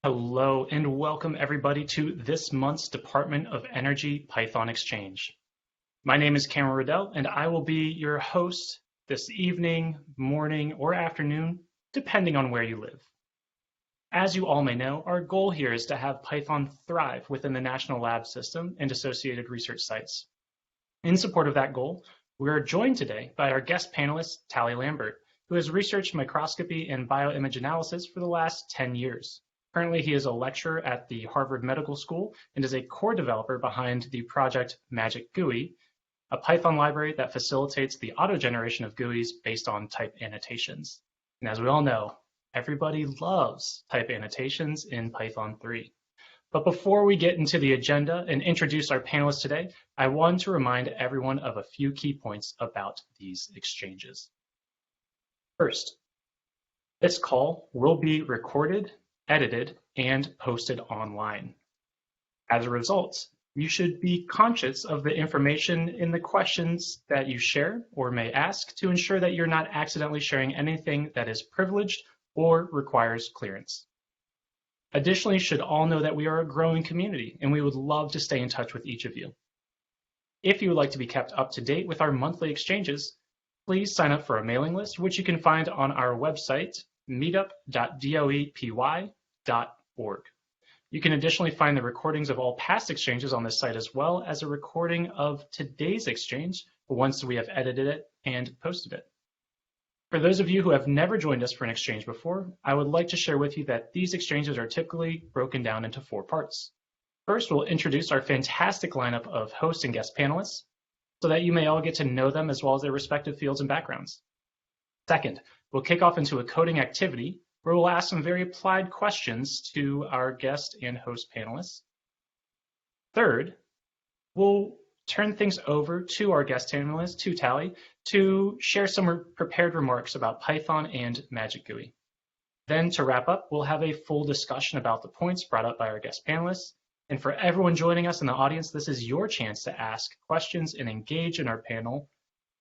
Hello and welcome everybody to this month's Department of Energy Python Exchange. My name is Cameron Riddell and I will be your host this evening, morning, or afternoon, depending on where you live. As you all may know, our goal here is to have Python thrive within the National Lab System and associated research sites. In support of that goal, we are joined today by our guest panelist, Talley Lambert, who has researched microscopy and bioimage analysis for the last 10 years. Currently, he is a lecturer at the Harvard Medical School and is a core developer behind the project magicgui, a Python library that facilitates the auto-generation of GUIs based on type annotations. And as we all know, everybody loves type annotations in Python 3. But before we get into the agenda and introduce our panelists today, I want to remind everyone of a few key points about these exchanges. First, this call will be recorded, edited, and posted online. As a result, you should be conscious of the information in the questions that you share or may ask to ensure that you're not accidentally sharing anything that is privileged or requires clearance. Additionally, you should all know that we are a growing community and we would love to stay in touch with each of you. If you would like to be kept up to date with our monthly exchanges, please sign up for a mailing list, which you can find on our website, meetup.doepy.org. You can additionally find the recordings of all past exchanges on this site as well as a recording of today's exchange once we have edited it and posted it. For those of you who have never joined us for an exchange before, I would like to share with you that these exchanges are typically broken down into 4 parts. First, we'll introduce our fantastic lineup of host and guest panelists so that you may all get to know them as well as their respective fields and backgrounds. Second, we'll kick off into a coding activity where we'll ask some very applied questions to our guest and host panelists. Third, we'll turn things over to our guest panelist, to Talley, to share some prepared remarks about Python and magicgui. Then to wrap up, we'll have a full discussion about the points brought up by our guest panelists. And for everyone joining us in the audience, this is your chance to ask questions and engage in our panel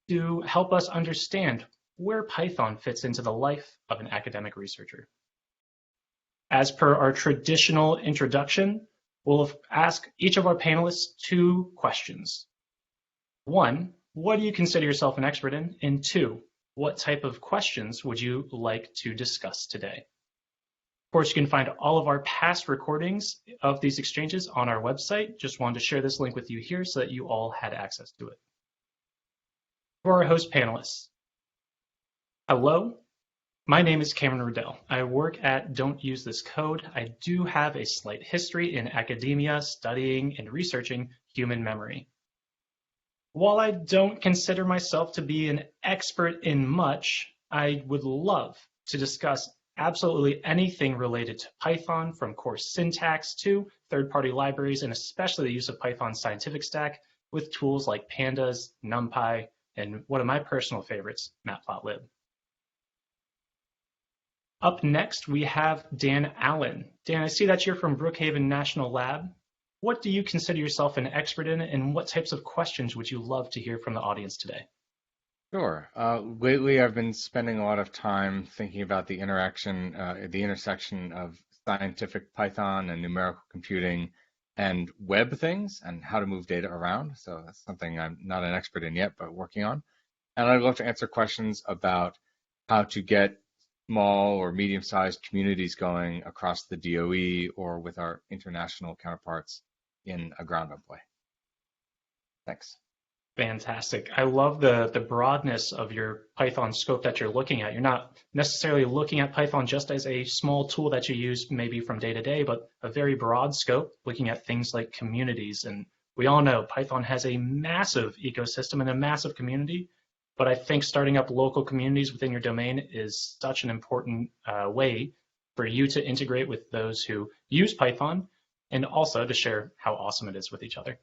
to help us understand where Python fits into the life of an academic researcher. As per our traditional introduction, we'll ask each of our panelists 2 questions. 1, what do you consider yourself an expert in? And 2, what type of questions would you like to discuss today? Of course, you can find all of our past recordings of these exchanges on our website. Just wanted to share this link with you here so that you all had access to it. For our host panelists, hello, my name is Cameron Riddell. I work at Don't Use This Code. I do have a slight history in academia, studying and researching human memory. While I don't consider myself to be an expert in much, I would love to discuss absolutely anything related to Python, from core syntax to third-party libraries, and especially the use of Python's scientific stack with tools like pandas, NumPy, and one of my personal favorites, matplotlib. Up next, we have Dan Allen. Dan, I see that you're from Brookhaven National Lab. What do you consider yourself an expert in, and what types of questions would you love to hear from the audience today? Sure. Lately, I've been spending a lot of time thinking about the intersection of scientific Python and numerical computing and web things and how to move data around. So that's something I'm not an expert in yet, but working on. And I'd love to answer questions about how to get small or medium-sized communities going across the DOE or with our international counterparts in a ground-up way. Thanks. Fantastic. I love the broadness of your Python scope that you're looking at. You're not necessarily looking at Python just as a small tool that you use maybe from day to day, but a very broad scope, looking at things like communities. And we all know Python has a massive ecosystem and a massive community, but I think starting up local communities within your domain is such an important way for you to integrate with those who use Python and also to share how awesome it is with each other.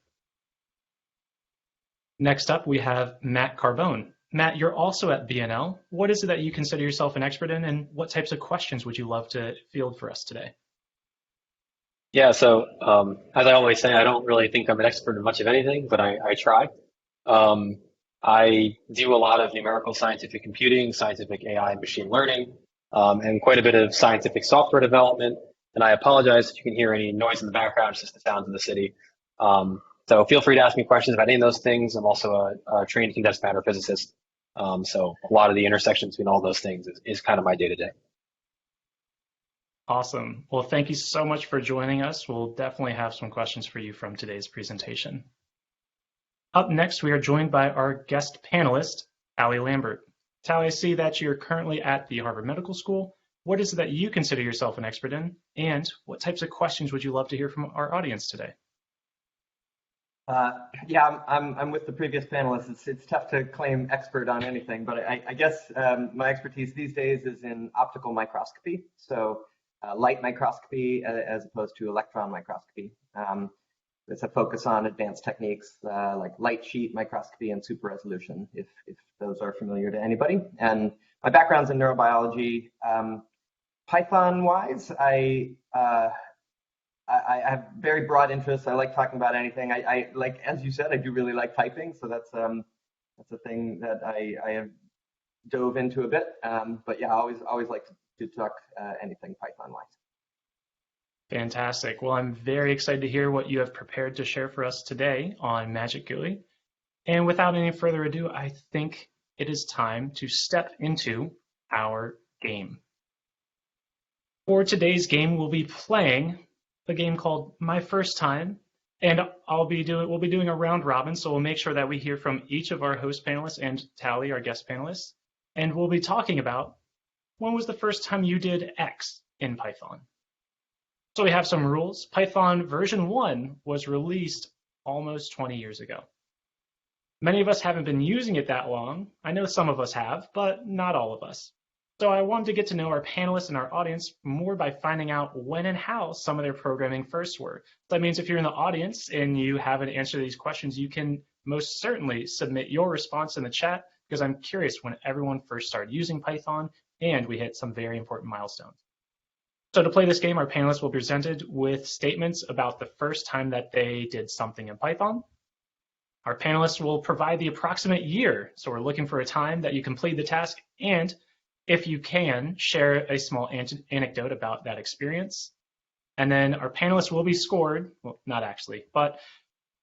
Next up, we have Matt Carbone. Matt, you're also at BNL. What is it that you consider yourself an expert in, and what types of questions would you love to field for us today? Yeah, so as I always say, I don't really think I'm an expert in much of anything, but I try. I do a lot of numerical scientific computing, scientific AI, machine learning, and quite a bit of scientific software development. And I apologize if you can hear any noise in the background. It's just the sounds of the city. So feel free to ask me questions about any of those things. I'm also a trained condensed matter physicist. So a lot of the intersections between all those things is kind of my day-to-day. Awesome. Well, thank you so much for joining us. We'll definitely have some questions for you from today's presentation. Up next, we are joined by our guest panelist, Talley Lambert. Talley, I see that you're currently at the Harvard Medical School. What is it that you consider yourself an expert in? And what types of questions would you love to hear from our audience today? Yeah, I'm with the previous panelists. It's tough to claim expert on anything, but I guess my expertise these days is in optical microscopy. So light microscopy as opposed to electron microscopy. There's a focus on advanced techniques like light sheet microscopy and super resolution, if those are familiar to anybody. And my background's in neurobiology. Python-wise, I have very broad interests. I like talking about anything. I like, as you said, I do really like typing, so that's a thing that I have dove into a bit. But yeah, I always like to talk anything Python-wise. Fantastic. Well, I'm very excited to hear what you have prepared to share for us today on magicgui. And without any further ado, I think it is time to step into our game. For today's game, we'll be playing a game called My First Time, and we'll be doing a round robin, so we'll make sure that we hear from each of our host panelists and Talley, our guest panelists, and we'll be talking about when was the first time you did X in Python. So we have some rules. Python version 1 was released almost 20 years ago. Many of us haven't been using it that long. I know some of us have, but not all of us. So I wanted to get to know our panelists and our audience more by finding out when and how some of their programming firsts were. That means if you're in the audience and you have an answer to these questions, you can most certainly submit your response in the chat, because I'm curious when everyone first started using Python and we hit some very important milestones. So to play this game, our panelists will be presented with statements about the first time that they did something in Python. Our panelists will provide the approximate year. So we're looking for a time that you complete the task, and if you can, share a small anecdote about that experience. And then our panelists will be scored, well, not actually, but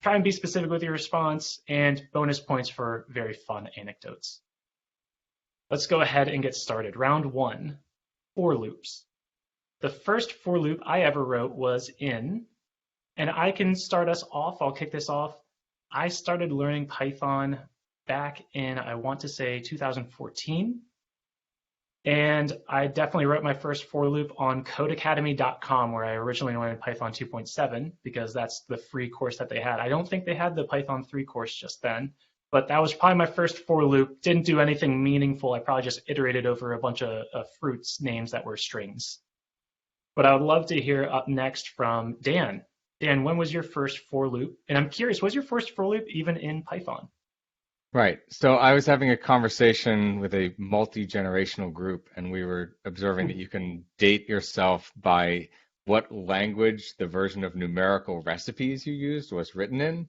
try and be specific with your response, and bonus points for very fun anecdotes. Let's go ahead and get started. Round 1, for loops. The first for loop I ever wrote was in, and I can start us off. I'll kick this off. I started learning Python back in, I want to say 2014. And I definitely wrote my first for loop on codecademy.com, where I originally learned Python 2.7, because that's the free course that they had. I don't think they had the Python 3 course just then, but that was probably my first for loop. Didn't do anything meaningful. I probably just iterated over a bunch of fruits names that were strings. But I would love to hear up next from Dan. Dan, when was your first for loop? And I'm curious, was your first for loop even in Python? Right. So I was having a conversation with a multi-generational group, and we were observing that you can date yourself by what language the version of numerical recipes you used was written in.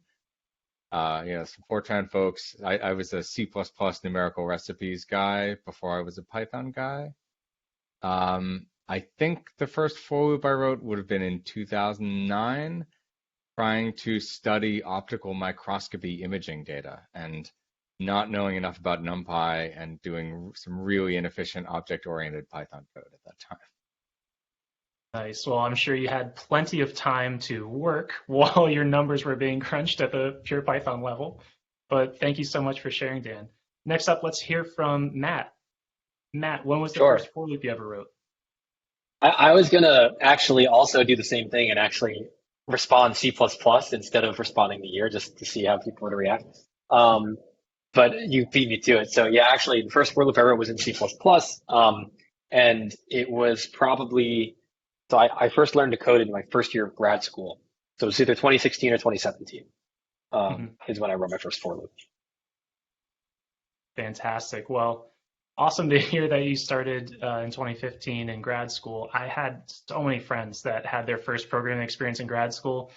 Some Fortran folks, I was a C++ numerical recipes guy before I was a Python guy. I think the first for loop I wrote would have been in 2009, trying to study optical microscopy imaging data and not knowing enough about NumPy and doing some really inefficient object-oriented Python code at that time. Nice. Well, I'm sure you had plenty of time to work while your numbers were being crunched at the pure Python level. But thank you so much for sharing, Dan. Next up, let's hear from Matt. Matt, when was the first for loop you ever wrote? I was going to actually also do the same thing and actually respond C++ instead of responding the year, just to see how people would react. But you beat me to it. So yeah, actually the first for loop I wrote was in C++. And it was probably, so I first learned to code in my first year of grad school. So it was either 2016 or 2017 is when I wrote my first for loop. Fantastic. Well, awesome to hear that you started in 2015 in grad school. I had so many friends that had their first programming experience in grad school.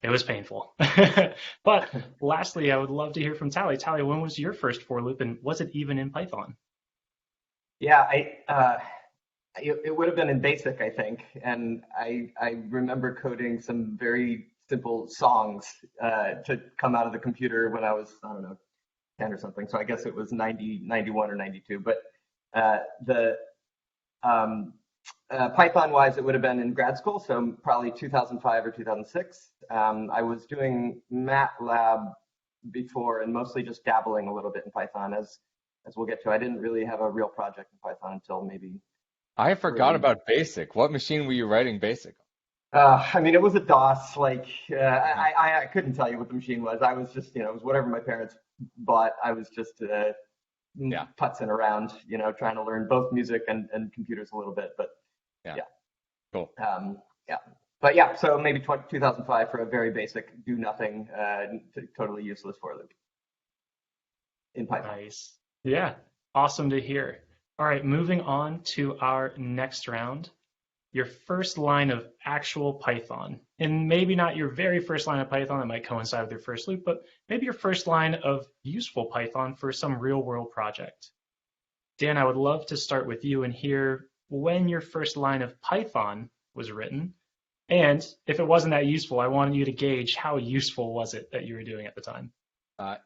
It was painful. But lastly, I would love to hear from Talley. Talley, when was your first for loop, and was it even in Python? Yeah, it would have been in BASIC, I think, and I remember coding some very simple songs to come out of the computer when I was, I don't know, 10 or something. So I guess it was 90, 91 or 92. But the Python-wise, it would have been in grad school, so probably 2005 or 2006. I was doing MATLAB before and mostly just dabbling a little bit in Python, as we'll get to. I didn't really have a real project in Python until maybe. I forgot about BASIC. What machine were you writing BASIC on? I mean, it was a DOS. Like, I couldn't tell you what the machine was. I was just, it was whatever my parents bought. I was just putzing around, trying to learn both music and computers a little bit. But yeah. Cool. Yeah. But yeah, so maybe 2005 for a very basic, do nothing, totally useless for loop in Python. Nice. Yeah. Awesome to hear. All right, moving on to our next round. Your first line of actual Python, and maybe not your very first line of Python that might coincide with your first loop, but maybe your first line of useful Python for some real world project. Dan, I would love to start with you and hear when your first line of Python was written. And if it wasn't that useful, I wanted you to gauge how useful was it that you were doing at the time.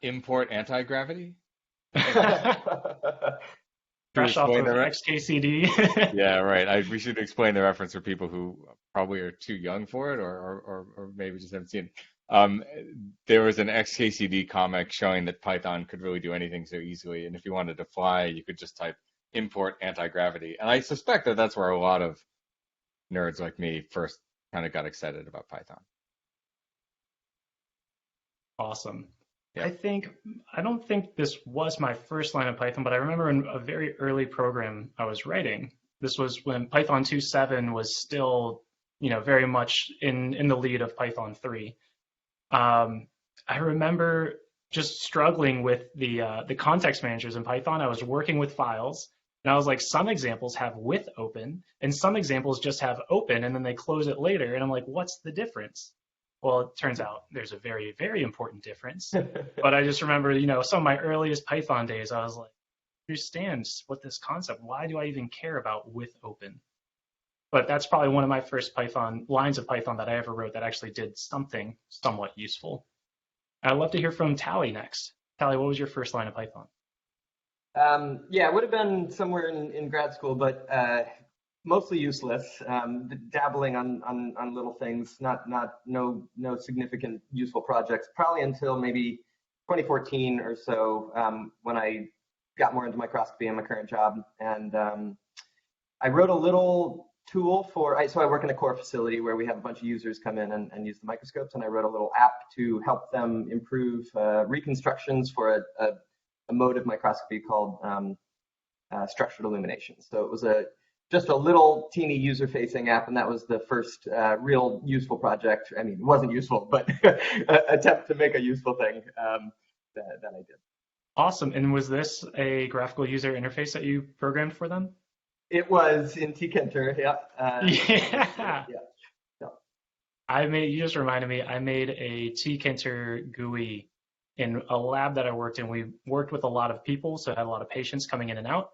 Import anti-gravity? Fresh off of XKCD. Yeah, right. We should explain the reference for people who probably are too young for it, or maybe just haven't seen it. There was an XKCD comic showing that Python could really do anything so easily, and if you wanted to fly, you could just type import anti-gravity. And I suspect that that's where a lot of nerds like me first kind of got excited about Python. Awesome. Yeah. I don't think this was my first line of Python, but I remember in a very early program I was writing. This was when Python 2.7 was still, very much in the lead of Python 3. I remember just struggling with the context managers in Python. I was working with files, and I was like, some examples have with open, and some examples just have open, and then they close it later. And I'm like, what's the difference? Well, it turns out there's a very, very important difference. But I just remember, some of my earliest Python days, I was like, I understand what this concept, why do I even care about with open? But that's probably one of my first lines of Python that I ever wrote that actually did something somewhat useful. I'd love to hear from Talley next. Talley, what was your first line of Python? Yeah, it would have been somewhere in grad school, but mostly useless, dabbling on little things, no significant useful projects, probably until maybe 2014 or so, when I got more into microscopy in my current job. And I wrote a little tool so I work in a core facility where we have a bunch of users come in and use the microscopes, and I wrote a little app to help them improve reconstructions for a mode of microscopy called structured illumination. So it was just a little teeny user-facing app, and that was the first real useful project. I mean, it wasn't useful, but attempt to make a useful thing that I did. Awesome. And was this a graphical user interface that you programmed for them? It was in tkinter, yeah. Yeah. Yeah. You just reminded me, I made a tkinter GUI in a lab that I worked in. We worked with a lot of people, so I had a lot of patients coming in and out.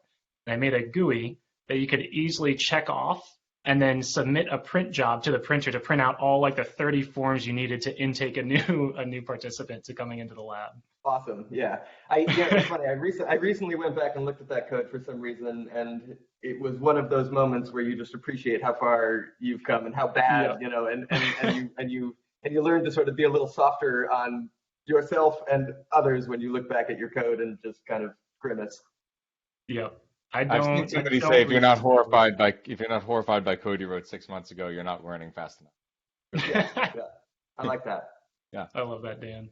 And I made a GUI that you could easily check off and then submit a print job to the printer to print out all like the 30 forms you needed to intake a new participant to coming into the lab. Awesome. Yeah. It's funny. I recently went back and looked at that code for some reason, and it was one of those moments where you just appreciate how far you've come and how bad, and you learn to sort of be a little softer on yourself and others when you look back at your code and just kind of grimace. Yeah. I've seen somebody say if you're not horrified by code you wrote 6 months ago, you're not learning fast enough. Yeah. I like that. Yeah. I love that, Dan.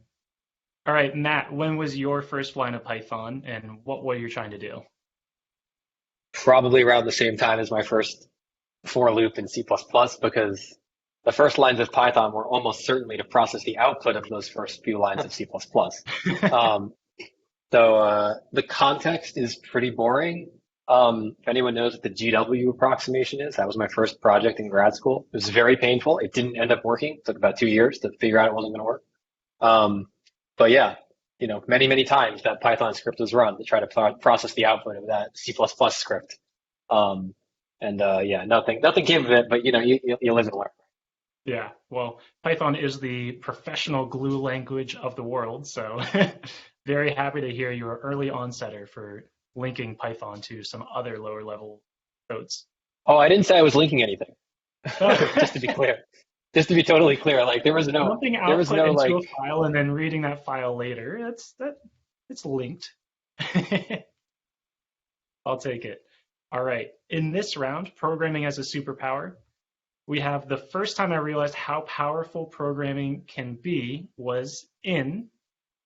All right, Matt, when was your first line of Python, and what were you trying to do? Probably around the same time as my first for loop in C++, because the first lines of Python were almost certainly to process the output of those first few lines of C++. So the context is pretty boring. If anyone knows what the GW approximation is, that was my first project in grad school. It was very painful. It didn't end up working. It took about 2 years to figure out it wasn't going to work. But yeah, many, many times that Python script was run to try to process the output of that C++ script. And And yeah, nothing came of it, but you live and learn. Yeah, well, Python is the professional glue language of the world, so very happy to hear you're an early onsetter for linking Python to some other lower level codes. Oh, I didn't say I was linking anything. Just to be clear, just to be totally clear, like there was Dumping output no into a like. file and then reading that file later, it's linked. I'll take it. All right, in this round, programming as a superpower, we have the first time I realized how powerful programming can be was in,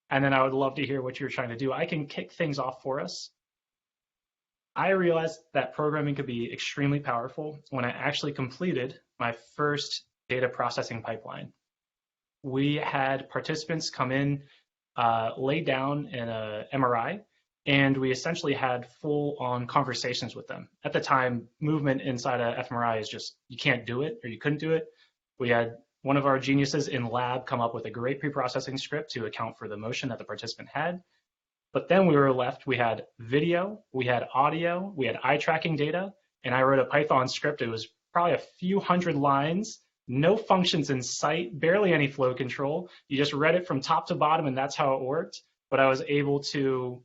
and then I would love to hear what you're trying to do. I can kick things off for us. I realized that programming could be extremely powerful when I actually completed my first data processing pipeline. We had participants come in, lay down in a MRI, and we essentially had full-on conversations with them. At the time, movement inside a fMRI is just, you can't do it, or you couldn't do it. We had one of our geniuses in lab come up with a great pre-processing script to account for the motion that the participant had. But then we were left, we had video, we had audio, we had eye tracking data, and I wrote a Python script. It was probably a few hundred lines, no functions in sight, barely any flow control. You just read it from top to bottom, and that's how it worked. But I was able to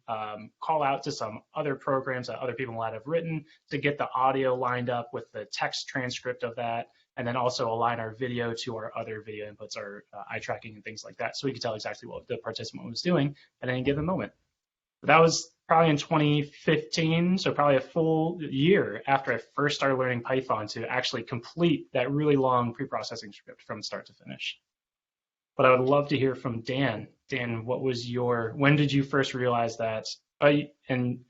call out to some other programs that other people might have written to get the audio lined up with the text transcript of that, and then also align our video to our other video inputs, our eye tracking and things like that, so we could tell exactly what the participant was doing at any given moment. But that was probably in 2015, so probably a full year after I first started learning Python to actually complete that really long pre-processing script from start to finish. But I would love to hear from Dan. Dan, when did you first realize that? And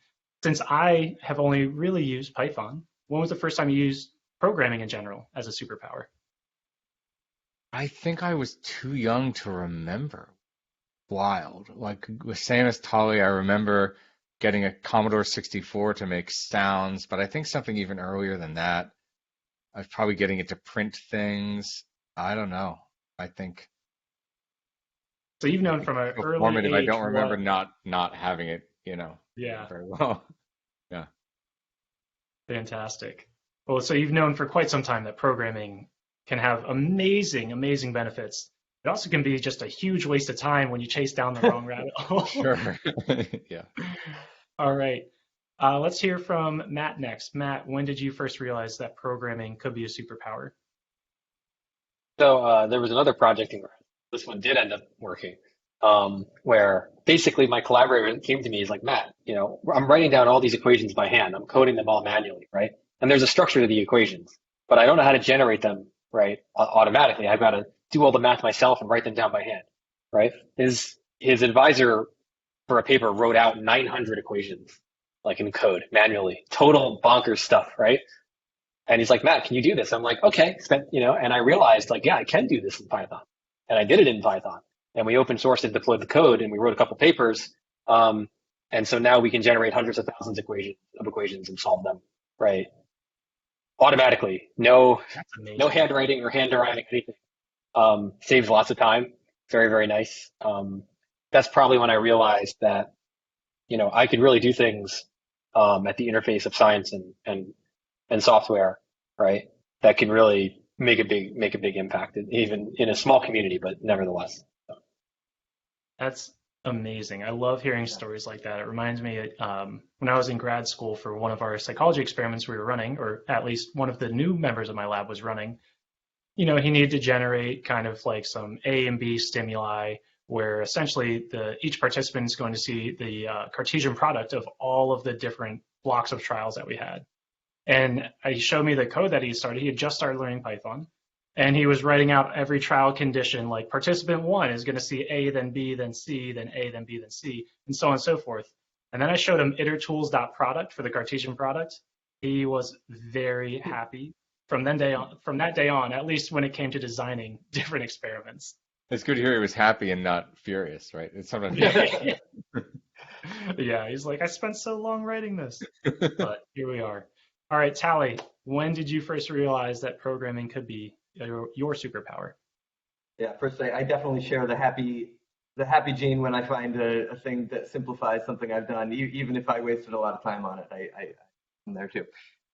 since I have only really used Python, when was the first time you used programming in general as a superpower? I think I was too young to remember. Wild. Like the same as Talley, I remember getting a Commodore 64 to make sounds, but I think something even earlier than that. I was probably getting it to print things. I don't know. I think. So you've known from an early Formative. age. I don't remember not having it, Yeah. very well. Yeah. Fantastic. Well, so you've known for quite some time that programming can have amazing, amazing benefits. It also can be just a huge waste of time when you chase down the wrong rabbit hole. Sure. Yeah. All right. Let's hear from Matt next. Matt, when did you first realize that programming could be a superpower? So there was another project in grad. This one did end up working, where basically my collaborator came to me. He's like, Matt, I'm writing down all these equations by hand. I'm coding them all manually, right? And there's a structure to the equations, but I don't know how to generate them, right, automatically. I've got to do all the math myself and write them down by hand, right? His advisor for a paper wrote out 900 equations, like in code, manually. Total bonkers stuff, right? And he's like, Matt, can you do this? I'm like, okay. And I realized, like, yeah, I can do this in Python. And I did it in Python. And we open sourced and deployed the code, and we wrote a couple papers. And so now we can generate hundreds of thousands of equations and solve them, right? Automatically. No handwriting or hand deriving anything. Saves lots of time. Very, very nice. That's probably when I realized that, I could really do things at the interface of science and software, right? That can really make a big impact, even in a small community, but nevertheless. So. That's amazing. I love hearing stories like that. It reminds me when I was in grad school for one of our psychology experiments we were running, or at least one of the new members of my lab was running. He needed to generate kind of like some A and B stimuli where essentially each participant is going to see the Cartesian product of all of the different blocks of trials that we had. And he showed me the code that he started. He had just started learning Python. And he was writing out every trial condition, like participant 1 is going to see A, then B, then C, then A, then B, then C, and so on and so forth. And then I showed him itertools.product for the Cartesian product. He was very happy from that day on, at least when it came to designing different experiments. It's good to hear he was happy and not furious, right? It's sometimes. Yeah, he's like, I spent so long writing this, but here we are. All right, Talley, when did you first realize that programming could be your superpower? Yeah, first I definitely share the happy gene when I find a thing that simplifies something I've done, even if I wasted a lot of time on it. I'm there too.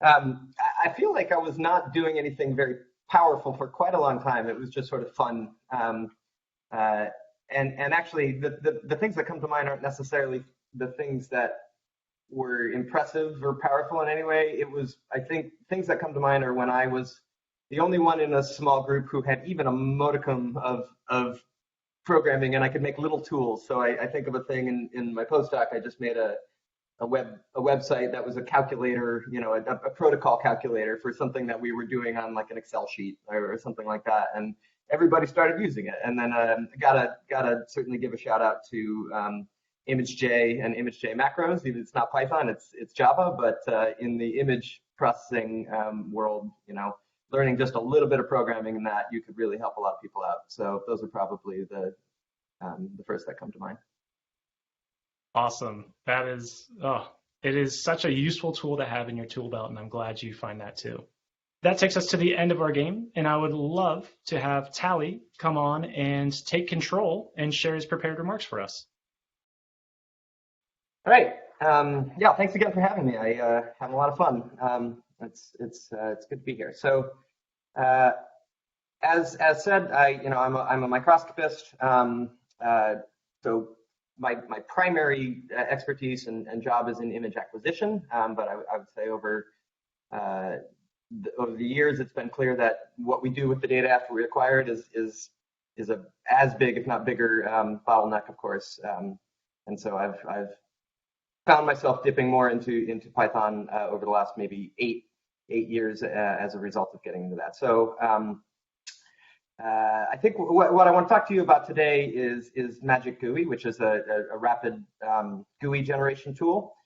I feel like I was not doing anything very powerful for quite a long time. It was just sort of fun. Uh, and actually, the things that come to mind aren't necessarily the things that were impressive or powerful in any way. It was, I think, things that come to mind are when I was the only one in a small group who had even a modicum of programming, and I could make little tools. So I think of a thing in my postdoc. I just made a website that was a calculator, a protocol calculator for something that we were doing on like an Excel sheet or something like that, and everybody started using it. And then gotta certainly give a shout out to ImageJ and ImageJ macros. Even it's not Python, it's Java, but in the image processing world, learning just a little bit of programming in that, you could really help a lot of people out. So those are probably the first that come to mind. Awesome. That is, it is such a useful tool to have in your tool belt, and I'm glad you find that too. That takes us to the end of our game, and I would love to have Talley come on and take control and share his prepared remarks for us. All right. Yeah, thanks again for having me. I have a lot of fun. It's good to be here. So, as said, I'm a microscopist. So my primary expertise and job is in image acquisition, but I would say over the years, it's been clear that what we do with the data after we acquire it is a as big, if not bigger, bottleneck, of course. And so I've found myself dipping more into Python over the last maybe eight years as a result of getting into that. So I think what I want to talk to you about today is magicgui, which is a rapid GUI generation tool.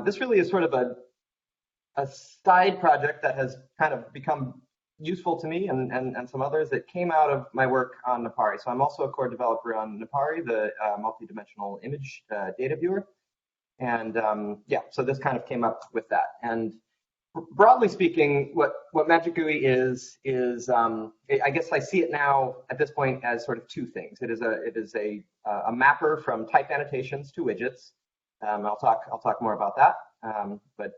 This really is sort of a side project that has kind of become useful to me and some others that came out of my work on Napari. So I'm also a core developer on Napari, the multi-dimensional image data viewer. And yeah, so this kind of came up with that. And broadly speaking, what magicgui is I guess I see it now at this point as sort of two things. It is a mapper from type annotations to widgets. I'll talk more about that. But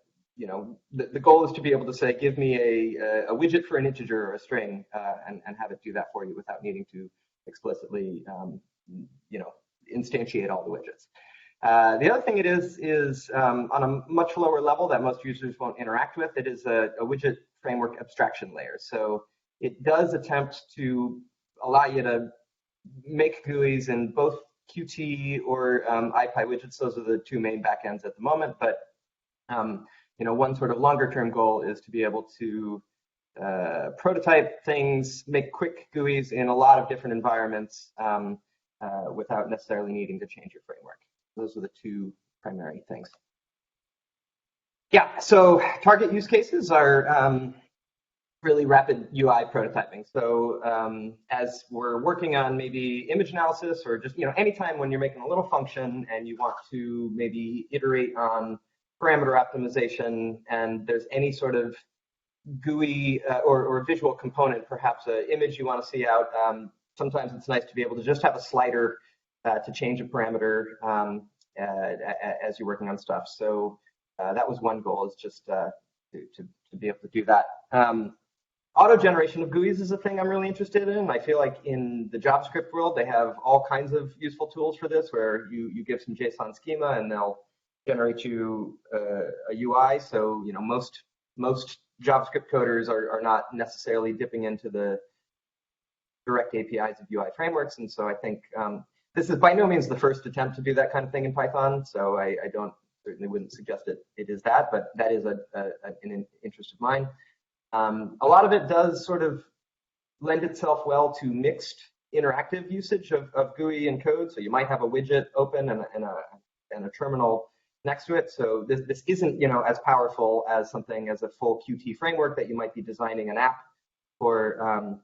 the goal is to be able to say, give me a widget for an integer or a string, and have it do that for you without needing to explicitly instantiate all the widgets. The other thing it is on a much lower level that most users won't interact with. It is a widget framework abstraction layer. So it does attempt to allow you to make GUIs in both Qt or ipywidgets. Those are the two main backends at the moment. But one sort of longer term goal is to be able to prototype things, make quick GUIs in a lot of different environments without necessarily needing to change your framework. Those are the two primary things. Yeah, so target use cases are really rapid UI prototyping. So as we're working on maybe image analysis or just, anytime when you're making a little function and you want to maybe iterate on parameter optimization and there's any sort of GUI or visual component, perhaps an image you want to see out, sometimes it's nice to be able to just have a slider to change a parameter as you're working on stuff. So that was one goal, is just to be able to do that. Auto generation of GUIs is a thing I'm really interested in. I feel like in the JavaScript world, they have all kinds of useful tools for this, where you give some JSON schema and they'll generate you a UI. So most JavaScript coders are not necessarily dipping into the direct APIs of UI frameworks, and so I think this is by no means the first attempt to do that kind of thing in Python. So I certainly wouldn't suggest it is that, but that is an interest of mine. A lot of it does sort of lend itself well to mixed interactive usage of GUI and code. So you might have a widget open and a terminal next to it. So this isn't as powerful as something as a full Qt framework that you might be designing an app for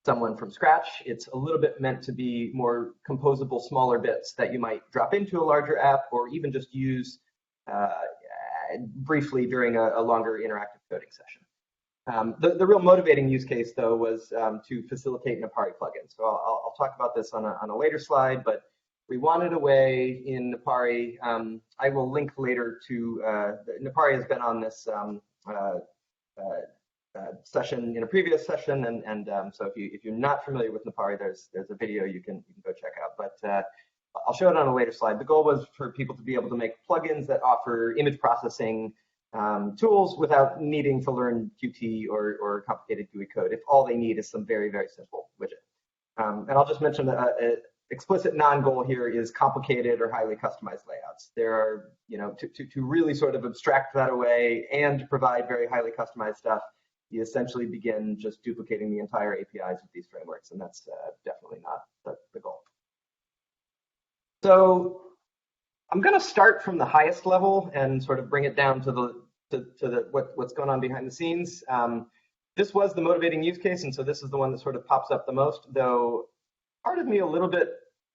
someone from scratch. It's a little bit meant to be more composable, smaller bits that you might drop into a larger app or even just use briefly during a longer interactive coding session. The real motivating use case, though, was to facilitate Napari plugins. So I'll talk about this on a later slide, but we wanted a way in Napari. I will link later to Napari has been on this session in a previous session, and so if you're not familiar with Napari, there's a video you can go check out. But I'll show it on a later slide. The goal was for people to be able to make plugins that offer image processing tools without needing to learn Qt or complicated GUI code. If all they need is some very, very simple widget. And I'll just mention that explicit non-goal here is complicated or highly customized layouts. There are, to really sort of abstract that away and provide very highly customized stuff, you essentially begin just duplicating the entire APIs of these frameworks, and that's definitely not the goal. So I'm going to start from the highest level and sort of bring it down to what's going on behind the scenes. This was the motivating use case, and so this is the one that sort of pops up the most, though part of me a little bit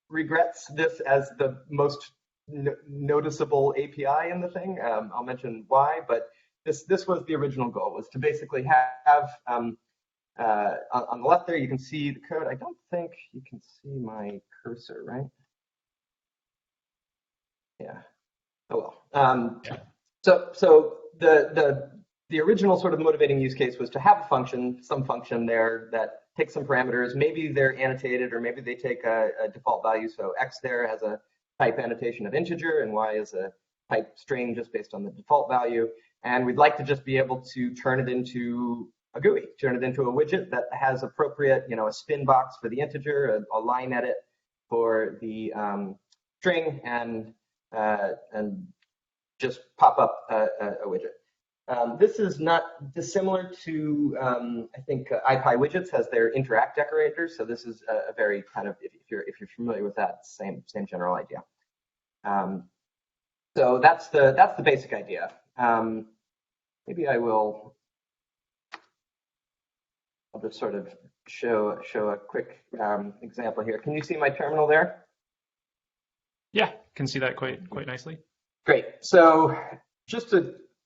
regrets this as the most noticeable API in the thing. I'll mention why, but this was the original goal, was to basically have, on the left there, you can see the code. I don't think you can see my cursor, right? Yeah. Oh well. So the original sort of motivating use case was to have a function, some function there that takes some parameters. Maybe they're annotated, or maybe they take a default value. So X there has a type annotation of integer, and Y is a type string just based on the default value. And we'd like to just be able to turn it into a GUI, turn it into a widget that has appropriate, a spin box for the integer, a line edit for the string, and just pop up a widget. This is not dissimilar to, I think ipywidgets has their interact decorators. So this is a very kind of, if you're familiar with that, same general idea. So that's the basic idea. Maybe I'll just sort of show a quick example here. Can you see my terminal there? Yeah, can see that quite nicely. Great. So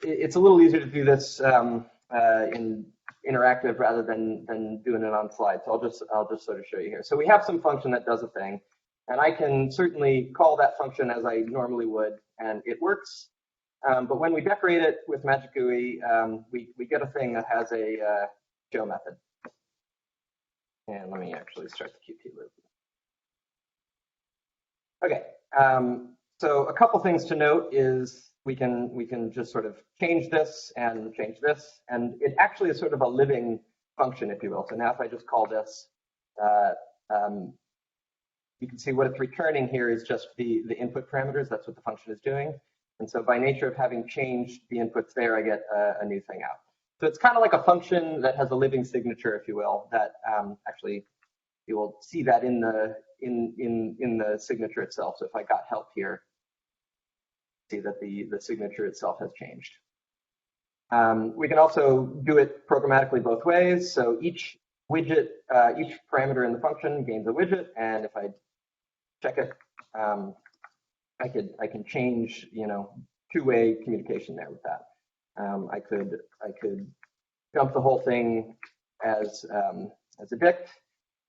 it's a little easier to do this in interactive rather than doing it on slides. So I'll just sort of show you here. So we have some function that does a thing, and I can certainly call that function as I normally would, and it works. But when we decorate it with magicgui, we get a thing that has a show method. And let me actually start the Qt loop. Okay. So a couple things to note is we can just sort of change this, and it actually is sort of a living function, if you will. So now if I just call this, you can see what it's returning here is just the input parameters. That's what the function is doing. And so by nature of having changed the inputs there, I get a new thing out. So it's kind of like a function that has a living signature, if you will, that actually you will see that in the signature itself. So if I got help here, see that the signature itself has changed. We can also do it programmatically both ways. So each widget, each parameter in the function gains a widget, and if I check it, I can change, two-way communication there with that. I could dump the whole thing as a dict.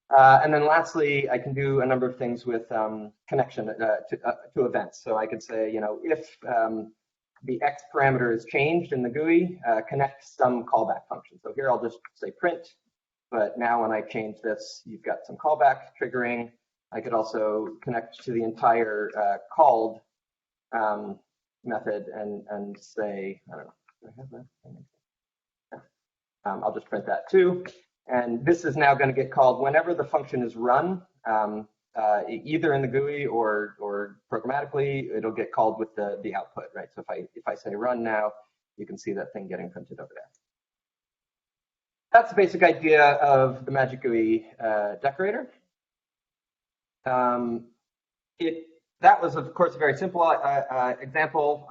And then lastly, I can do a number of things with connection to events. So I could say, if the X parameter is changed in the GUI, connect some callback function. So here I'll just say print, but now when I change this, you've got some callback triggering. I could also connect to the entire called method and say, I don't know, do I have that? I'll just print that too. And this is now going to get called whenever the function is run, either in the GUI or programmatically. It'll get called with the output, right? So if I say run now, you can see that thing getting printed over there. That's the basic idea of the magicgui decorator. That was, of course, a very simple example.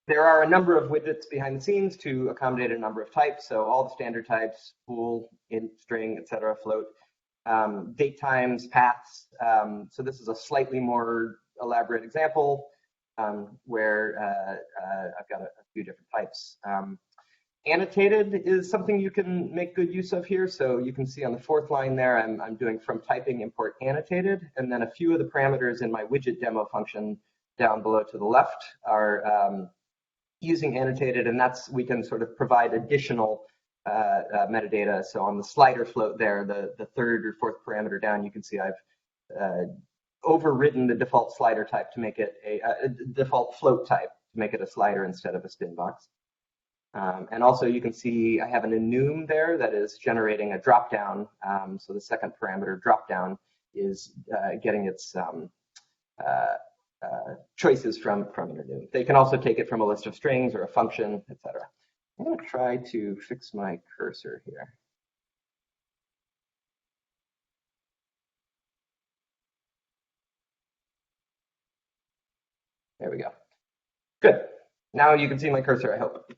There are a number of widgets behind the scenes to accommodate a number of types. So all the standard types, bool, int, string, etc., float, date times, paths. So this is a slightly more elaborate example where I've got a few different types. Annotated is something you can make good use of here. So you can see on the fourth line there, I'm doing from typing import annotated, and then a few of the parameters in my widget demo function down below to the left are using annotated, and we can sort of provide additional metadata. So on the slider float there, the third or fourth parameter down, you can see I've overridden the default slider type to make it a default float type to make it a slider instead of a spin box. And also you can see I have an enum there that is generating a dropdown. So the second parameter dropdown is getting its choices from an enum. They can also take it from a list of strings or a function, etc. I'm going to try to fix my cursor here. There we go. Good. Now you can see my cursor, I hope.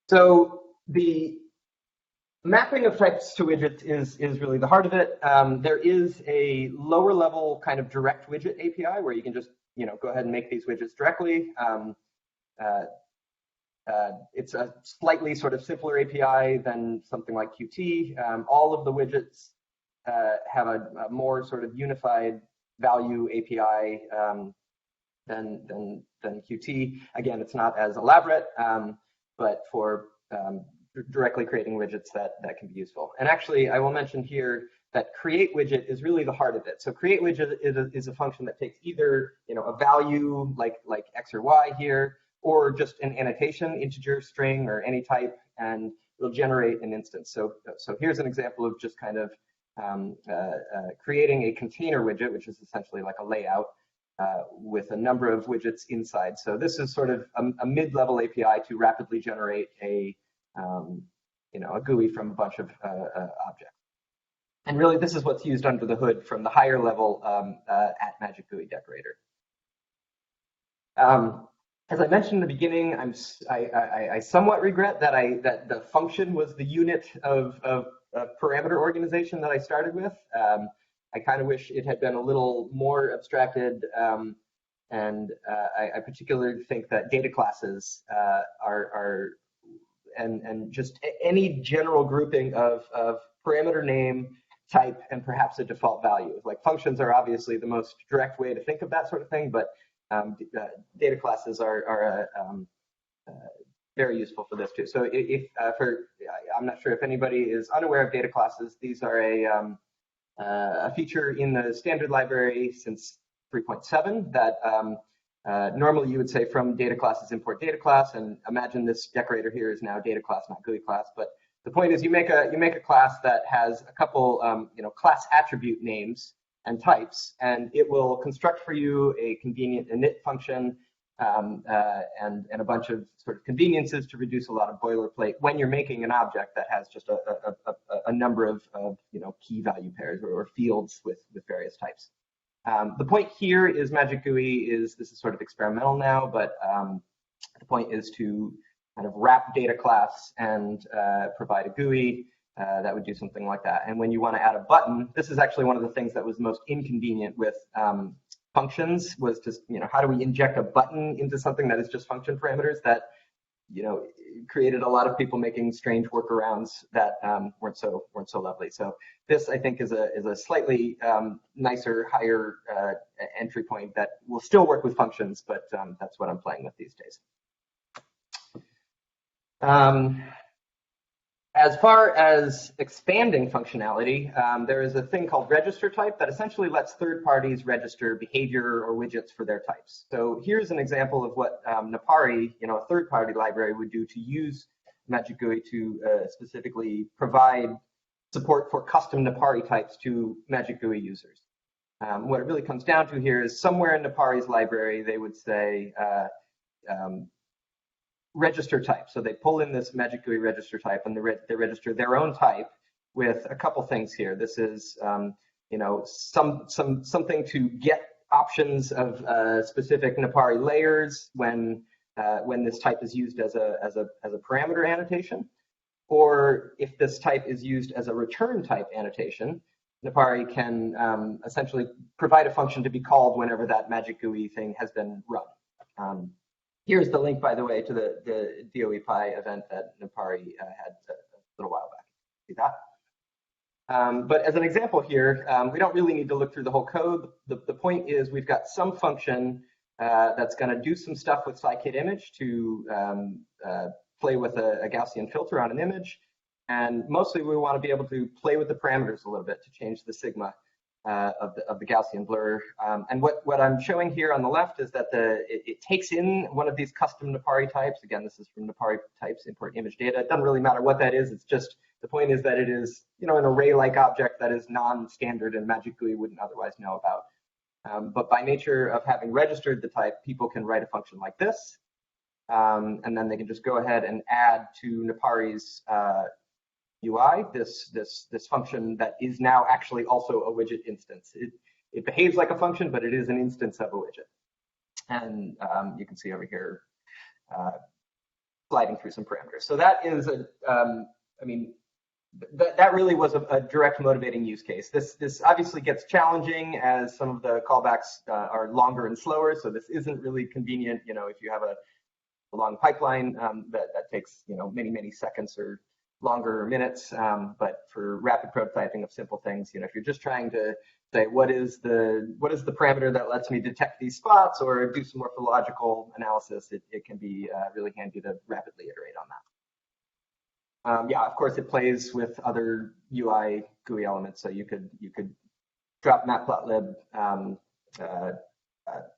So the mapping of types to widgets is really the heart of it. There is a lower level kind of direct widget API where you can just go ahead and make these widgets directly. It's a slightly sort of simpler API than something like Qt. All of the widgets have a more sort of unified value API than Qt. Again, it's not as elaborate, but for directly creating widgets that can be useful. And actually, I will mention here that create widget is really the heart of it. So create widget is a function that takes either a value like X or Y here, or just an annotation, integer, string, or any type, and it'll generate an instance. So here's an example of just kind of creating a container widget, which is essentially like a layout with a number of widgets inside. So this is sort of a mid-level API to rapidly generate a GUI from a bunch of objects. And really, this is what's used under the hood from the higher level at Magic GUI decorator. As I mentioned in the beginning, I somewhat regret that the function was the unit of parameter organization that I started with. I kind of wish it had been a little more abstracted, and I particularly think that data classes and just any general grouping of parameter name, type, and perhaps a default value. Like functions are obviously the most direct way to think of that sort of thing, but data classes are very useful for this too. So I'm not sure if anybody is unaware of data classes. These are a feature in the standard library since 3.7 that normally you would say from data classes import data class, and imagine this decorator here is now data class, not GUI class. But the point is you make a class that has a couple class attribute names and types, and it will construct for you a convenient init function and a bunch of sort of conveniences to reduce a lot of boilerplate when you're making an object that has just a number of key value pairs or fields with various types. The point here is Magic GUI this is sort of experimental now, but the point is to kind of wrap data class and provide a GUI that would do something like that. And when you want to add a button, this is actually one of the things that was most inconvenient with functions, was just how do we inject a button into something that is just function parameters that created a lot of people making strange workarounds that weren't so lovely. So this, I think, is a slightly nicer, higher entry point that will still work with functions, but that's what I'm playing with these days. As far as expanding functionality, there is a thing called register type that essentially lets third parties register behavior or widgets for their types. So here's an example of what Napari, a third-party library, would do to use Magic GUI to specifically provide support for custom Napari types to Magic GUI users. What it really comes down to here is somewhere in Napari's library, they would say register type. So they pull in this Magic GUI register type, and they register their own type with a couple things here. This is something to get options of specific Napari layers when this type is used as a parameter annotation, or if this type is used as a return type annotation, Napari can essentially provide a function to be called whenever that Magic GUI thing has been run. Here's the link, by the way, to the DOEPI event that Napari had a little while back. See that? But as an example here, we don't really need to look through the whole code. The point is we've got some function that's going to do some stuff with scikit-image to play with a Gaussian filter on an image. And mostly we want to be able to play with the parameters a little bit to change the sigma of the Gaussian blur. And what I'm showing here on the left is that it takes in one of these custom Napari types. Again, this is from Napari types, import image data. It doesn't really matter what that is. It's just, the point is that it is, an array-like object that is non-standard and magicgui wouldn't otherwise know about. But by nature of having registered the type, people can write a function like this. And then they can just go ahead and add to Napari's UI, this function that is now actually also a widget instance. It behaves like a function, but it is an instance of a widget. And you can see over here, sliding through some parameters. So that is that really was a direct motivating use case. This obviously gets challenging as some of the callbacks are longer and slower. So this isn't really convenient. If you have a long pipeline that takes many seconds or longer minutes, but for rapid prototyping of simple things, if you're just trying to say what is the parameter that lets me detect these spots or do some morphological analysis, it can be really handy to rapidly iterate on that. Yeah, of course it plays with other UI GUI elements, so you could drop matplotlib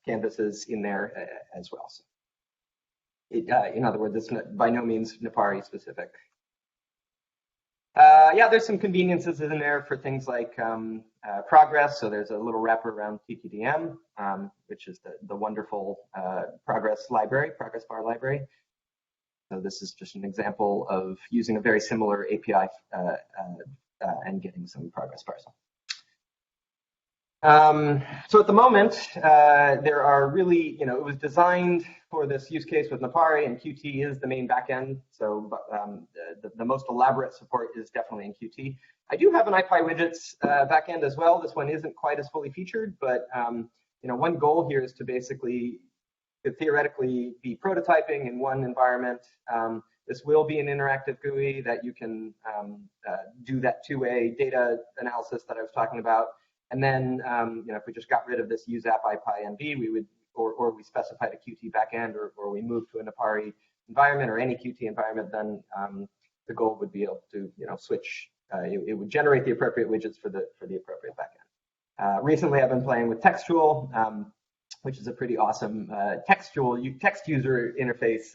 canvases in there as well. So in other words, it's by no means Napari specific. Yeah, there's some conveniences in there for things like progress. So there's a little wrapper around TTDM, which is the wonderful progress bar library. So this is just an example of using a very similar API and getting some progress bars. So at the moment, there are really, it was designed for this use case with Napari, and Qt is the main backend. So the most elaborate support is definitely in Qt. I do have an ipywidgets backend as well. This one isn't quite as fully featured, but one goal here is to basically theoretically be prototyping in one environment. This will be an interactive GUI that you can do that two-way data analysis that I was talking about. And then, if we just got rid of this useapp ipynv, we would, or we specified a Qt backend, or we moved to a Napari environment or any Qt environment, then the goal would be able to, switch. It would generate the appropriate widgets for the appropriate backend. Recently, I've been playing with textual, which is a pretty awesome text user interface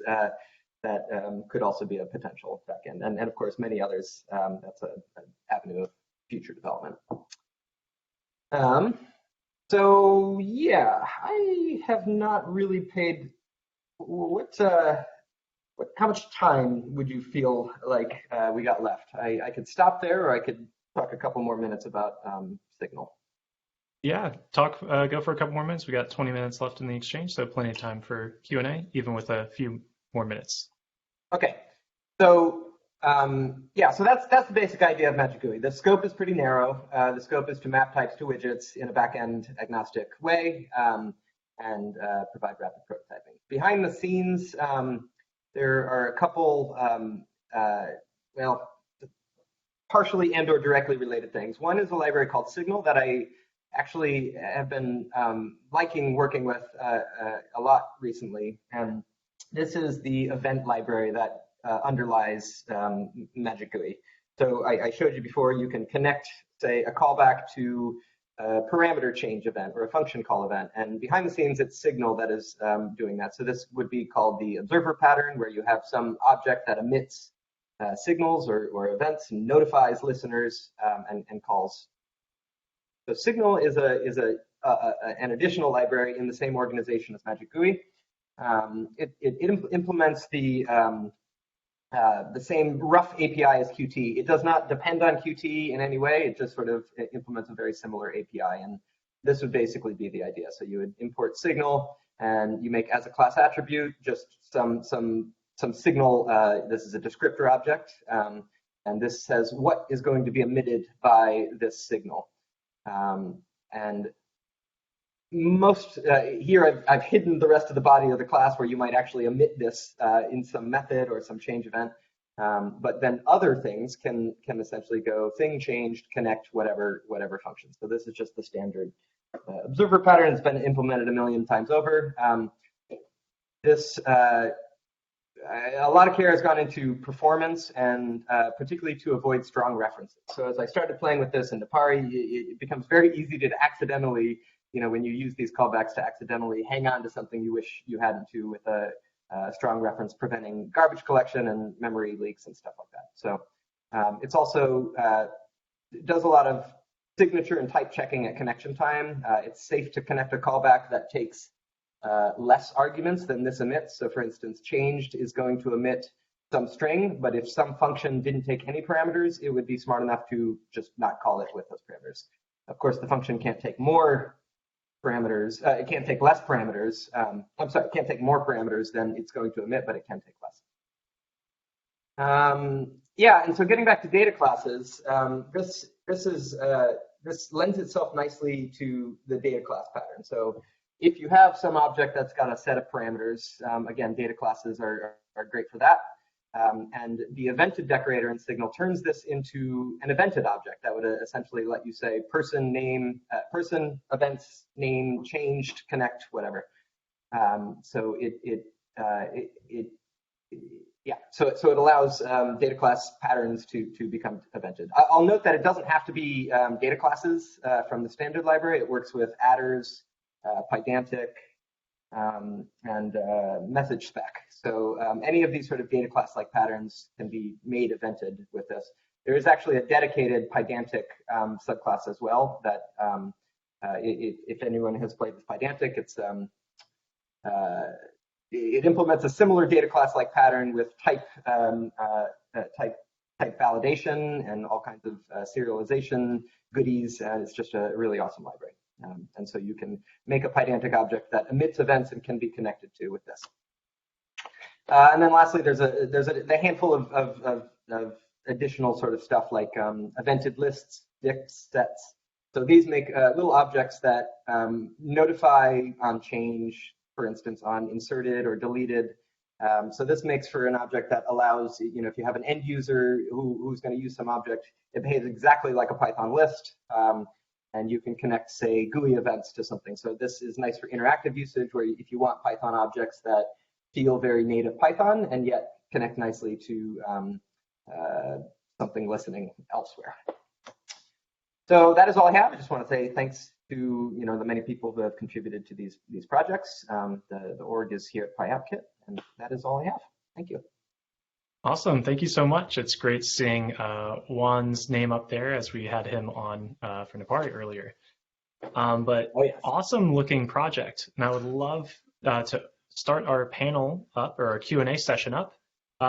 that could also be a potential backend, and of course many others. That's an avenue of future development. So yeah, I have not really paid. How much time would you feel like we got left? I could stop there, or I could talk a couple more minutes about Signal. Yeah, go for a couple more minutes. We got 20 minutes left in the exchange, so plenty of time for Q&A, even with a few more minutes. Okay, so yeah, so that's the basic idea of magicgui. The scope is pretty narrow. The scope is to map types to widgets in a backend agnostic way and provide rapid prototyping. Behind the scenes, there are a couple, partially and/or directly related things. One is a library called Signal that I actually have been liking working with a lot recently, and this is the event library that underlies magicgui. So I showed you before, you can connect, say, a callback to a parameter change event or a function call event, and behind the scenes it's Signal that is doing that. So this would be called the observer pattern, where you have some object that emits signals or events and notifies listeners and calls. So Signal is an additional library in the same organization as magicgui. It implements the same rough API as Qt. It does not depend on Qt in any way. It just sort of implements a very similar API, and this would basically be the idea. So you would import Signal, and you make as a class attribute just some signal. This is a descriptor object, and this says what is going to be emitted by this signal. And most here I've hidden the rest of the body of the class where you might actually emit this in some method or some change event, but then other things can essentially go thing changed, connect, whatever function. So this is just the standard observer pattern has been implemented a million times over. A lot of care has gone into performance and particularly to avoid strong references. So as I started playing with this in Napari, it becomes very easy to accidentally, when you use these callbacks, to accidentally hang on to something you wish you hadn't to with a strong reference, preventing garbage collection and memory leaks and stuff like that. So it's also it does a lot of signature and type checking at connection time. It's safe to connect a callback that takes less arguments than this emits. So for instance, changed is going to emit some string, but if some function didn't take any parameters, it would be smart enough to just not call it with those parameters. Of course, the function can't take more parameters. It can't take less parameters. I'm sorry, it can't take more parameters than it's going to emit, but it can take less. Yeah, and so getting back to data classes, this lends itself nicely to the data class pattern. So if you have some object that's got a set of parameters, again, data classes are great for that. And the evented decorator in Signal turns this into an evented object that would essentially let you say person name, person events name changed connect whatever. So so it allows data class patterns to become evented. I'll note that it doesn't have to be data classes from the standard library. It works with adders, pydantic, and message spec. So any of these sort of data class-like patterns can be made evented with this. There is actually a dedicated pydantic subclass as well that if anyone has played with pydantic, it implements a similar data class-like pattern with type validation and all kinds of serialization goodies, and it's just a really awesome library. And so you can make a pydantic object that emits events and can be connected to with this. And then lastly, there's a handful of additional sort of stuff like evented lists, dicts, sets. So these make little objects that notify on change, for instance, on inserted or deleted. So this makes for an object that allows, if you have an end user who's going to use some object, it behaves exactly like a Python list. And you can connect, say, GUI events to something. So this is nice for interactive usage, where if you want Python objects that feel very native Python and yet connect nicely to something listening elsewhere. So that is all I have. I just want to say thanks to the many people who have contributed to these projects. The org is here at PyAppKit, and that is all I have. Thank you. Awesome. Thank you so much. It's great seeing Juan's name up there, as we had him on for Napari earlier. But oh, yes. Awesome looking project. And I would love to start our panel up, or our Q&A session up,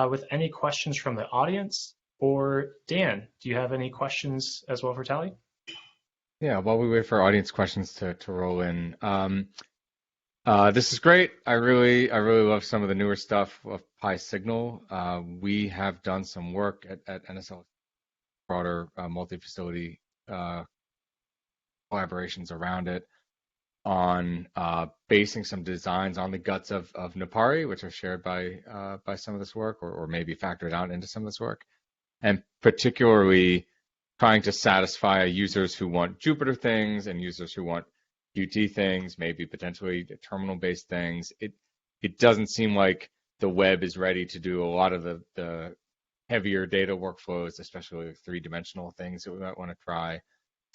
with any questions from the audience. Or Dan, do you have any questions as well for Talley? Yeah, while we wait for audience questions to roll in, this is great. I really love some of the newer stuff of psygnal. We have done some work at NSL, broader multi-facility collaborations around it, on basing some designs on the guts of Napari, which are shared by some of this work, or maybe factored out into some of this work, and particularly trying to satisfy users who want Jupyter things and users who want Qt things, maybe potentially terminal-based things. It doesn't seem like the web is ready to do a lot of the heavier data workflows, especially three-dimensional things that we might want to try.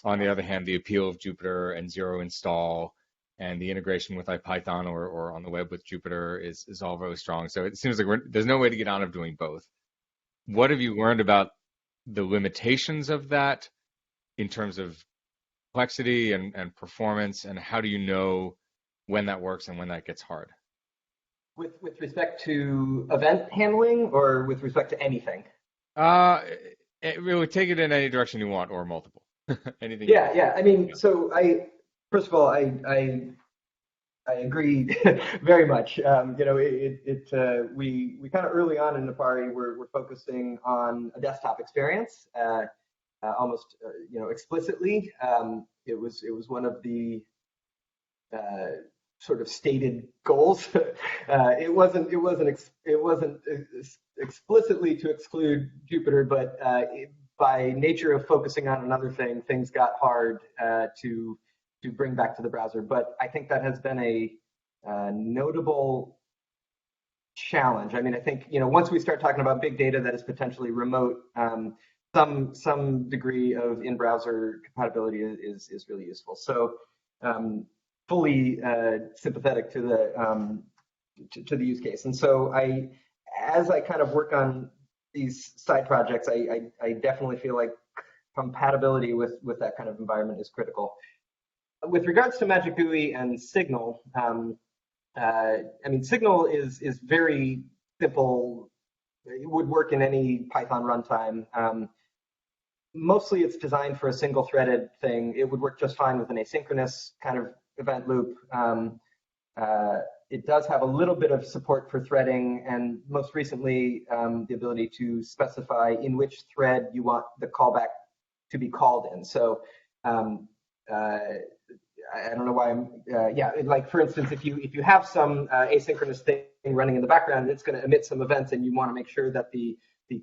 On the other hand, the appeal of Jupyter and zero install and the integration with IPython or on the web with Jupyter is all really strong. So it seems like there's no way to get out of doing both. What have you learned about the limitations of that in terms of complexity and performance, and how do you know when that works and when that gets hard? With respect to event handling, or with respect to anything? Really, take it in any direction you want, or multiple. Anything. Yeah. I mean, so first of all, I agree very much. We kind of early on in Napari, we're focusing on a desktop experience, almost explicitly. It was one of the sort of stated goals. It wasn't explicitly to exclude Jupyter, but by nature of focusing on another thing, things got hard to bring back to the browser. But I think that has been a notable challenge. I mean, I think, once we start talking about big data that is potentially remote, some degree of in-browser compatibility is really useful. So fully sympathetic to the use case. And so as I kind of work on these side projects, I definitely feel like compatibility with that kind of environment is critical. With regards to magicgui and Signal, I mean, Signal is very simple. It would work in any Python runtime. Mostly it's designed for a single threaded thing. It would work just fine with an asynchronous kind of event loop. It does have a little bit of support for threading, and most recently, the ability to specify in which thread you want the callback to be called in. So I don't know why like for instance, if you have some asynchronous thing running in the background, it's going to emit some events, and you want to make sure that the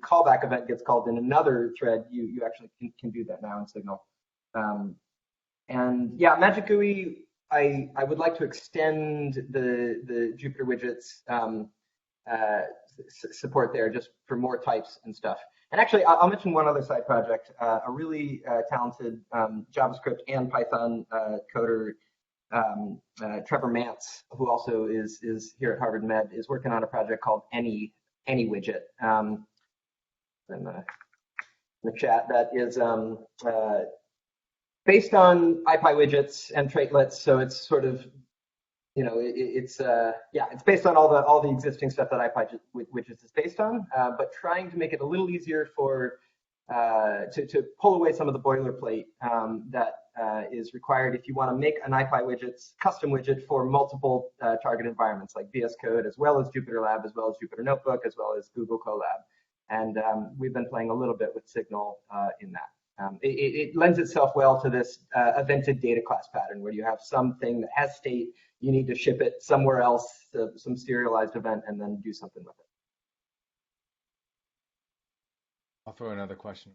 callback event gets called in another thread. You actually can do that now in Signal. And yeah, magicgui, I would like to extend the Jupyter widgets support there just for more types and stuff. And actually, I'll mention one other side project. A really talented JavaScript and Python coder, Trevor Mance, who also is here at Harvard Med, is working on a project called Any Widget. In the chat, that is based on ipywidgets and traitlets. So it's sort of, it's based on all the existing stuff that ipywidgets is based on, but trying to make it a little easier for to pull away some of the boilerplate that is required if you want to make an ipywidgets custom widget for multiple target environments like VS Code, as well as Jupyter Lab, as well as Jupyter Notebook, as well as Google Colab. And we've been playing a little bit with Signal in that. It lends itself well to this evented data class pattern where you have something that has state, you need to ship it somewhere else, some serialized event, and then do something with it. I'll throw another question.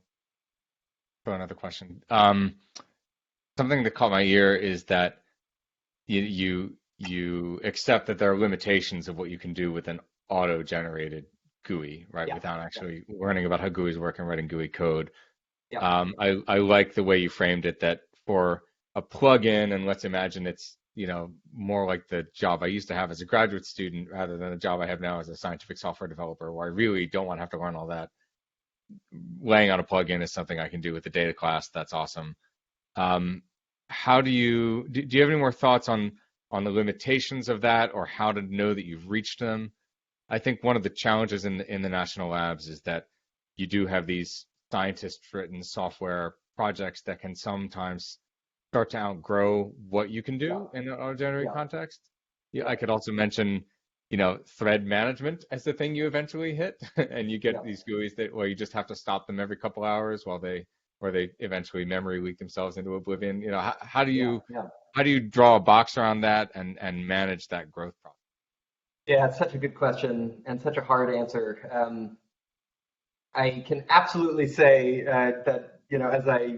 Something that caught my ear is that you accept that there are limitations of what you can do with an auto-generated GUI, right? Yeah. Without actually learning about how GUIs work and writing GUI code. Yeah. I like the way you framed it, that for a plugin, and let's imagine it's more like the job I used to have as a graduate student rather than the job I have now as a scientific software developer, where I really don't want to have to learn all that. Laying out a plugin is something I can do with the data class. That's awesome. How do you have any more thoughts on the limitations of that, or how to know that you've reached them? I think one of the challenges in the national labs is that you do have these scientist-written software projects that can sometimes start to outgrow what you can do in an auto-generated context. Yeah, I could also mention, thread management as the thing you eventually hit, and you get these GUIs where you just have to stop them every couple hours or they eventually memory leak themselves into oblivion. How do you draw a box around that and manage that growth process? Yeah, it's such a good question and such a hard answer. I can absolutely say that, as I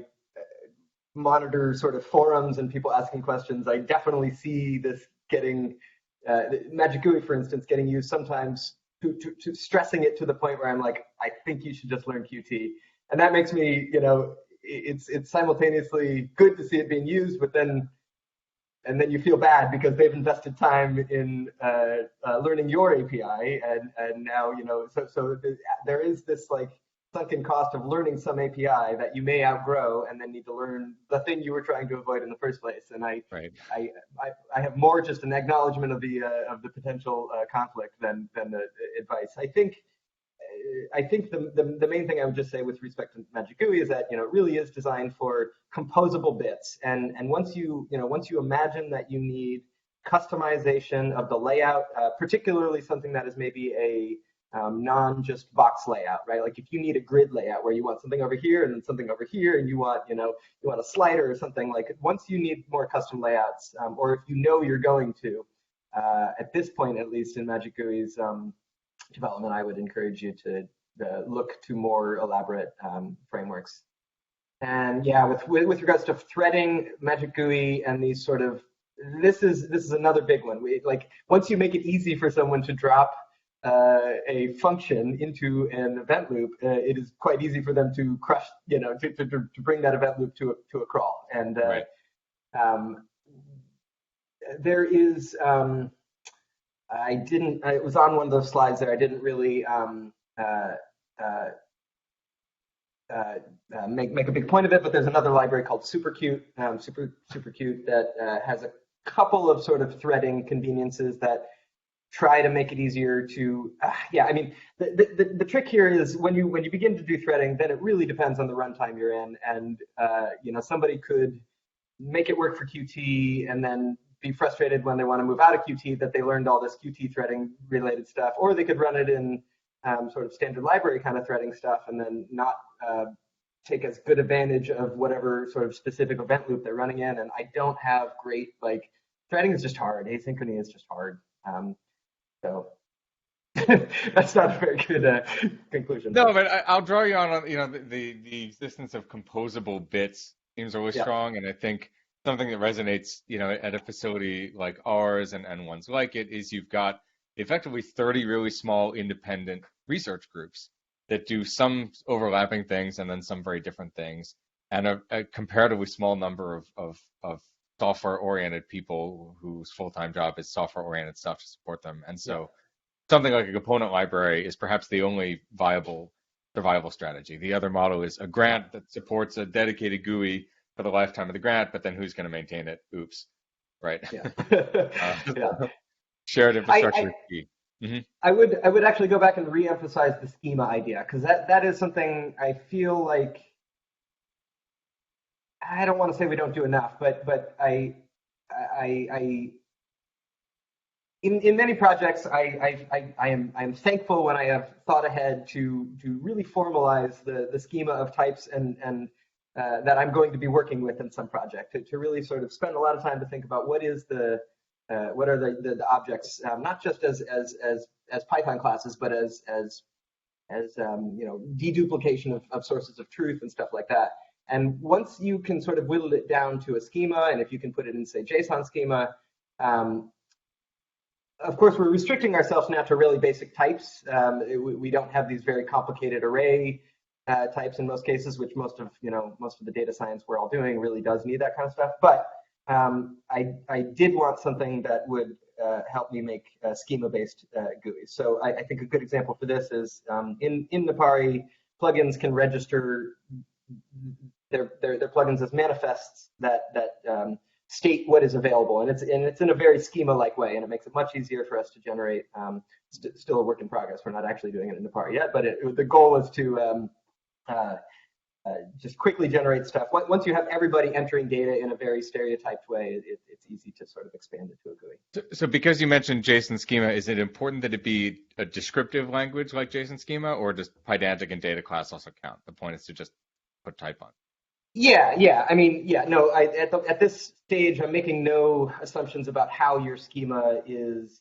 monitor sort of forums and people asking questions, I definitely see this getting, magicgui, for instance, getting used sometimes to stressing it to the point where I'm like, I think you should just learn Qt. And that makes me, it's simultaneously good to see it being used, but then you feel bad because they've invested time in learning your API, and now so there is this like sunken cost of learning some API that you may outgrow and then need to learn the thing you were trying to avoid in the first place. And I have more just an acknowledgement of the potential conflict than the advice. I think the main thing I would just say with respect to magicgui is that it really is designed for composable bits, and once you imagine that you need customization of the layout, particularly something that is maybe a non just box layout, right? Like if you need a grid layout where you want something over here and then something over here, and you want a slider or something, like once you need more custom layouts, or if you're going to, at this point at least in magicgui's development, I would encourage you to look to more elaborate frameworks. And yeah, with regards to threading, Magic GUI, and these sort of, this is another big one. Like once you make it easy for someone to drop a function into an event loop, it is quite easy for them to crush, to bring that event loop to a crawl. And Right. There is, it was on one of those slides there. I didn't really make a big point of it, but there's another library called Supercute, Supercute that has a couple of sort of threading conveniences that try to make it easier to, I mean, the trick here is when you begin to do threading, then it really depends on the runtime you're in, and somebody could make it work for Qt and then be frustrated when they want to move out of Qt that they learned all this Qt threading related stuff, or they could run it in sort of standard library kind of threading stuff and then not take as good advantage of whatever sort of specific event loop they're running in. And I don't have great, like, threading is just hard. Asynchrony is just hard. So that's not a very good conclusion. No, but I'll draw you on, the existence of composable bits seems really strong, and I think something that resonates, at a facility like ours and ones like it is you've got effectively 30 really small independent research groups that do some overlapping things and then some very different things, and a comparatively small number of software-oriented people whose full-time job is software-oriented stuff to support them. And so something like a component library is perhaps the only viable survival strategy. The other model is a grant that supports a dedicated GUI for the lifetime of the grant, but then who's going to maintain it? Oops, right? Yeah. Shared infrastructure is key. Mm-hmm. I would actually go back and re-emphasize the schema idea, because that is something I feel like, I don't want to say we don't do enough, but I in many projects I am thankful when I have thought ahead to really formalize the schema of types and that I'm going to be working with in some project, to really sort of spend a lot of time to think about what are the objects, not just as Python classes, but as deduplication of sources of truth and stuff like that. And once you can sort of whittle it down to a schema, and if you can put it in, say, JSON schema, of course, we're restricting ourselves now to really basic types. We don't have these very complicated array types in most cases, which most of the data science we're all doing really does need that kind of stuff. But I did want something that would help me make schema-based GUIs. So I think a good example for this is in Napari, plugins can register their plugins as manifests that state what is available, and it's in a very schema-like way, and it makes it much easier for us to generate. Still a work in progress. We're not actually doing it in Napari yet, but the goal is to just quickly generate stuff. Once you have everybody entering data in a very stereotyped way, it's easy to sort of expand it to a GUI. So because you mentioned JSON schema, is it important that it be a descriptive language like JSON schema, or does Pydantic and data class also count? The point is to just put type on. Yeah. I mean, no. At this stage, I'm making no assumptions about how your schema is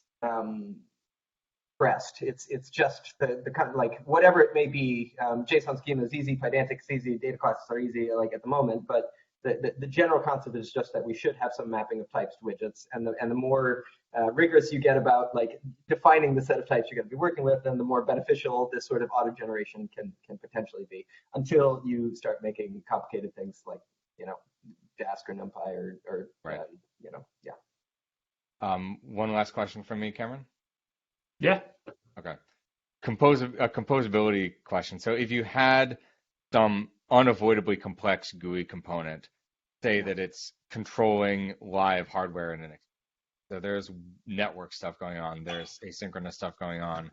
expressed. It's just the kind of, like, whatever it may be. JSON schema is easy, Pydantic is easy, data classes are easy, like, at the moment. But the general concept is just that we should have some mapping of types to widgets, and the more rigorous you get about, like, defining the set of types you're going to be working with, then the more beneficial this sort of auto generation can potentially be, until you start making complicated things like Dask or NumPy or right. Yeah. One last question from me, Cameron. Yeah. Okay. A composability question. So if you had some unavoidably complex GUI component, say that it's controlling live hardware in an experiment. So there's network stuff going on, there's asynchronous stuff going on.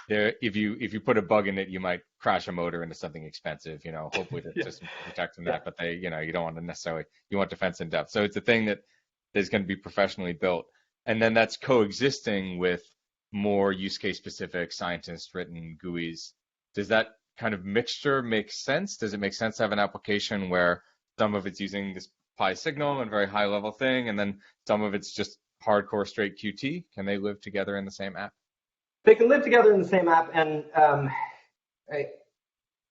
If you put a bug in it, you might crash a motor into something expensive. Hopefully the system protects from that, but you don't want to necessarily, you want defense in depth. So it's a thing that is going to be professionally built, and then that's coexisting with more use case specific scientist written GUIs. Does that kind of mixture make sense? Does it make sense to have an application where some of it's using this psygnal and very high level thing, and then some of it's just hardcore straight Qt? Can they live together in the same app? They can live together in the same app, and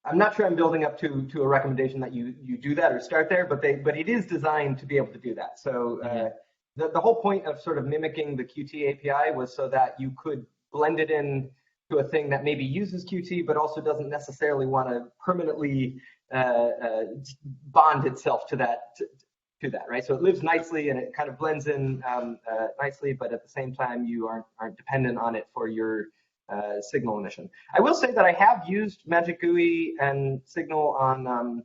I'm not sure I'm building up to a recommendation that you do that or start there, but it is designed to be able to do that. So the whole point of sort of mimicking the Qt API was so that you could blend it in to a thing that maybe uses Qt, but also doesn't necessarily want to permanently bond itself to that, right? So it lives nicely and it kind of blends in nicely, but at the same time, you aren't dependent on it for your signal emission. I will say that I have used magicgui and Signal on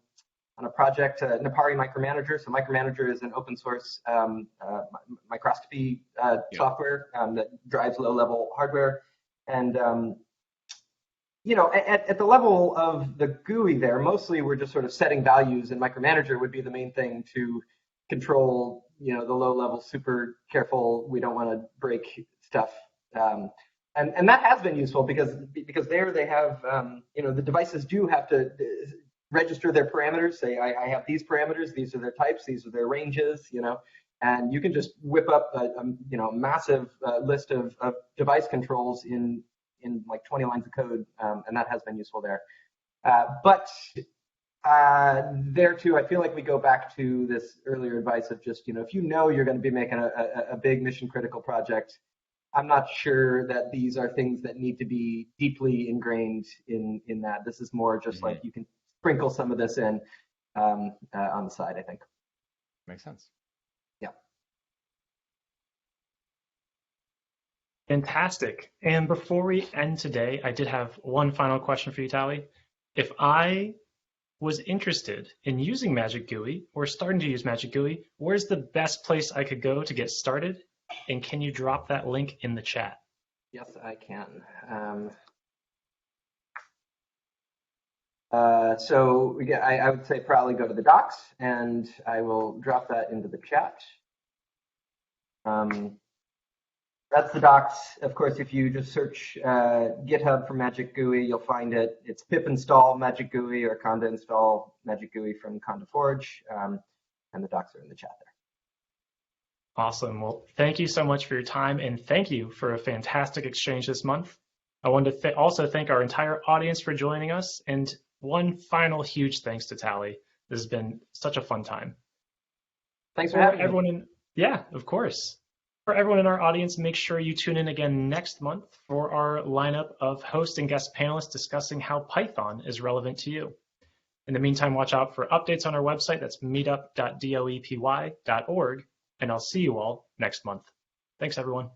a project, Napari Micromanager. So Micromanager is an open source microscopy software that drives low-level hardware. And you know, at the level of the GUI there, mostly we're just sort of setting values, and Micromanager would be the main thing to control, you know, the low-level, super careful, we don't want to break stuff. And that has been useful because there they have, you know, the devices do have to register their parameters, say, I have these parameters, these are their types, these are their ranges, you know, and you can just whip up a you know, massive list of device controls in like 20 lines of code, and that has been useful there. But there too, I feel like we go back to this earlier advice of just, you know, if you know you're going to be making a big mission critical project, I'm not sure that these are things that need to be deeply ingrained in that. This is more just like you can sprinkle some of this in on the side, I think. Makes sense. Yeah. Fantastic. And before we end today, I did have one final question for you, Talley. If I was interested in using magicgui or starting to use magicgui, where's the best place I could go to get started? And can you drop that link in the chat? Yes, I can. So again, I would say probably go to the docs, and I will drop that into the chat. That's the docs. Of course, if you just search GitHub for magicgui, you'll find it. It's pip install magicgui or conda install magicgui from Conda Forge, and the docs are in the chat there. Awesome. Well, thank you so much for your time, and thank you for a fantastic exchange this month. I wanted to also thank our entire audience for joining us, and one final huge thanks to Talley. This has been such a fun time. Thanks for having me. Yeah, of course. For everyone in our audience, make sure you tune in again next month for our lineup of host and guest panelists discussing how Python is relevant to you. In the meantime, watch out for updates on our website. That's meetup.doepy.org. And I'll see you all next month. Thanks, everyone.